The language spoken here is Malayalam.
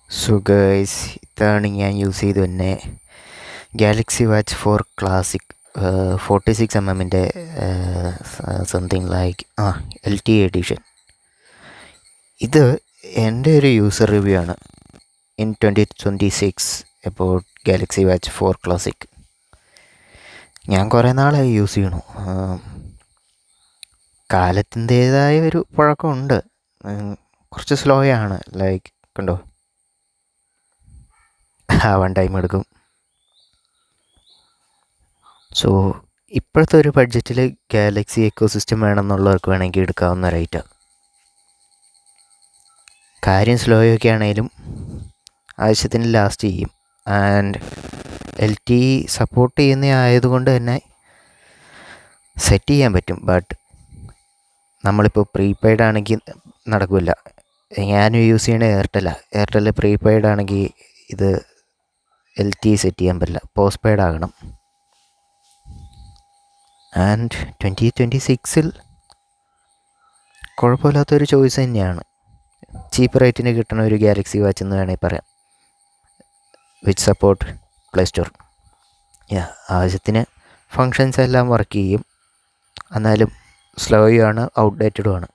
സോ ഗൈസ്, ഇതാണ് ഞാൻ യൂസ് ചെയ്ത് തന്നെ Galaxy watch 4 classic 46mm something like LTE edition. ഇത് എൻ്റെ ഒരു യൂസർ റിവ്യൂ ആണ് in 2026 about Galaxy watch 4 classic. ഞാൻ കുറേ നാളായി യൂസ് ചെയ്യണു. കാലത്തിൻ്റേതായ ഒരു പഴക്കമുണ്ട്. കുറച്ച് സ്ലോ ആണ്. ലൈക്ക് കണ്ടോ, ആവാൻ ടൈം എടുക്കും. സോ ഇപ്പോഴത്തെ ഒരു ബഡ്ജറ്റിൽ ഗാലക്സി എക്കോസിസ്റ്റം വേണമെന്നുള്ളവർക്ക് വേണമെങ്കിൽ എടുക്കാവുന്ന റേറ്റാണ്. കാര്യം സ്ലോയൊക്കെ ആണെങ്കിലും ആവശ്യത്തിന് ലാസ്റ്റ് ചെയ്യും. ആൻഡ് LTE സപ്പോർട്ട് ചെയ്യുന്ന ആയതുകൊണ്ട് തന്നെ സെറ്റ് ചെയ്യാൻ പറ്റും. ബട്ട് നമ്മളിപ്പോൾ പ്രീപെയ്ഡ് ആണെങ്കിൽ നടക്കില്ല. ഞാൻ യൂസ് ചെയ്യണത് എയർടെൽ പ്രീപെയ്ഡ് ആണെങ്കിൽ ഇത് LTE സെറ്റ് ചെയ്യാൻ പറ്റില്ല, പോസ്റ്റ് പെയ്ഡ് ആകണം. ആൻഡ് 2026 കുഴപ്പമില്ലാത്തൊരു ചോയ്സ് തന്നെയാണ്. ചീപ്പ് റേറ്റിന് കിട്ടുന്ന ഒരു ഗാലക്സി വാച്ച് എന്ന് വേണമെങ്കിൽ പറയാം, വിച്ച് സപ്പോർട്ട് പ്ലേ സ്റ്റോർ. ആവശ്യത്തിന് ഫങ്ഷൻസ് എല്ലാം വർക്ക് ചെയ്യും, എന്നാലും സ്ലോയും ആണ്, ഔട്ട്ഡേറ്റഡും ആണ്.